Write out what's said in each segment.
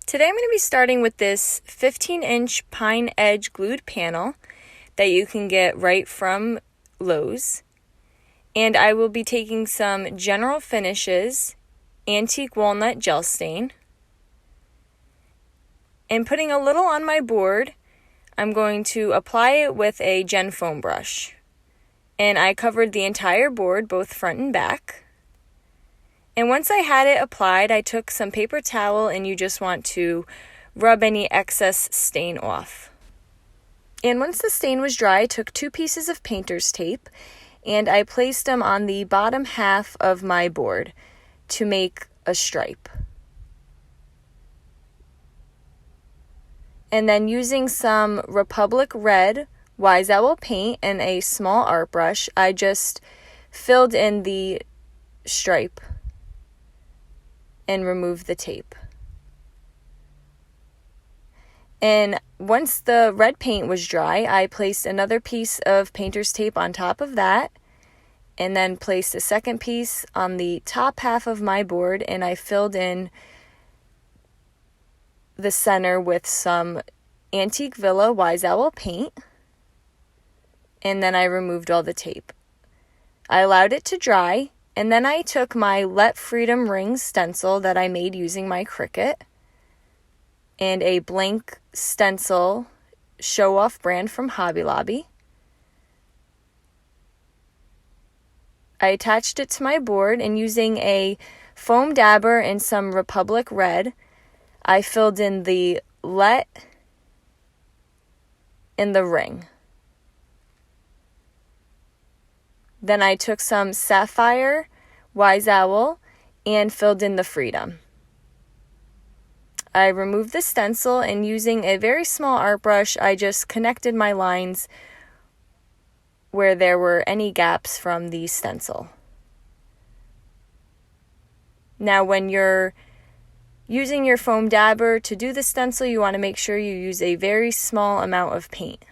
Today I'm going to be starting with this 15-inch pine edge glued panel that you can get right from Lowe's. And I will be taking some General Finishes Antique Walnut Gel Stain and putting a little on my board. I'm going to apply it with a Gen Foam brush. And I covered the entire board, both front and back. And once I had it applied, I took some paper towel, and you just want to rub any excess stain off. And once the stain was dry, I took 2 pieces of painter's tape, and I placed them on the bottom half of my board to make a stripe. And then using some Republic Red Wise Owl paint and a small art brush, I just filled in the stripe and remove the tape. And once the red paint was dry, I placed another piece of painter's tape on top of that, and then placed a second piece on the top half of my board, and I filled in the center with some Antique Villa Wise Owl paint, and then I removed all the tape. I allowed it to dry, and then I took my Let Freedom Ring stencil that I made using my Cricut and a blank stencil show-off brand from Hobby Lobby. I attached it to my board, and using a foam dabber and some Republic Red, I filled in the Let and the ring. Then I took some Sapphire Wise Owl and filled in the Freedom. I removed the stencil, and using a very small art brush, I just connected my lines where there were any gaps from the stencil. Now, when you're using your foam dabber to do the stencil, you want to make sure you use a very small amount of paint.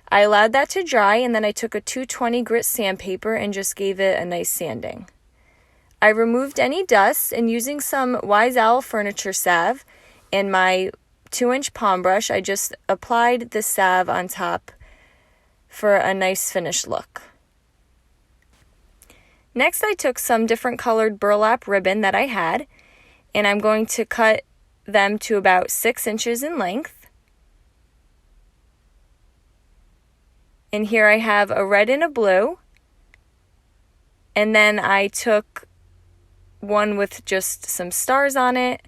I allowed that to dry, and then I took a 220 grit sandpaper and just gave it a nice sanding. I removed any dust, and using some Wise Owl furniture salve and my 2-inch palm brush, I just applied the salve on top for a nice finished look. Next, I took some different colored burlap ribbon that I had, and I'm going to cut them to about 6 inches in length. And here I have a red and a blue. And then I took one with just some stars on it.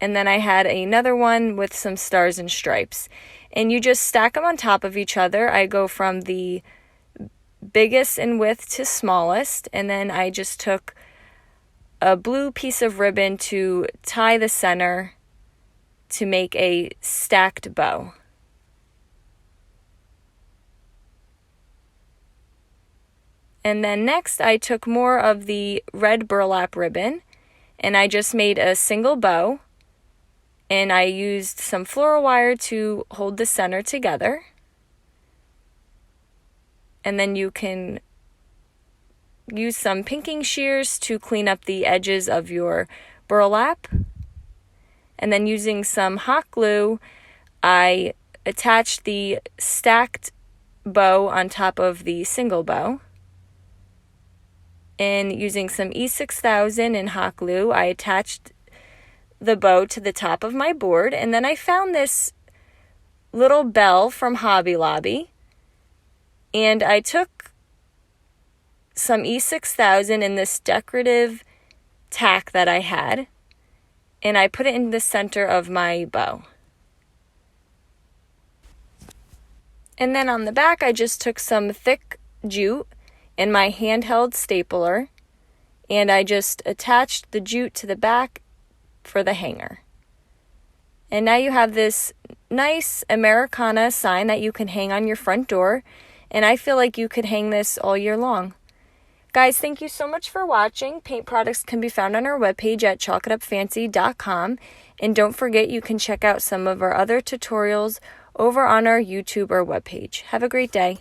And then I had another one with some stars and stripes. And you just stack them on top of each other. I go from the biggest in width to smallest. And then I just took a blue piece of ribbon to tie the center to make a stacked bow. And then next, I took more of the red burlap ribbon, and I just made a single bow, and I used some floral wire to hold the center together. And then you can use some pinking shears to clean up the edges of your burlap. And then using some hot glue, I attached the stacked bow on top of the single bow. And using some E6000 and hot glue, I attached the bow to the top of my board. And then I found this little bell from Hobby Lobby. And I took some E6000 in this decorative tack that I had, and I put it in the center of my bow. And then on the back, I just took some thick jute and my handheld stapler, and I just attached the jute to the back for the hanger. And now you have this nice Americana sign that you can hang on your front door, and I feel like you could hang this all year long. Guys, thank you so much for watching. Paint products can be found on our webpage at chalkitupfancy.com, and don't forget you can check out some of our other tutorials over on our YouTube or webpage. Have a great day.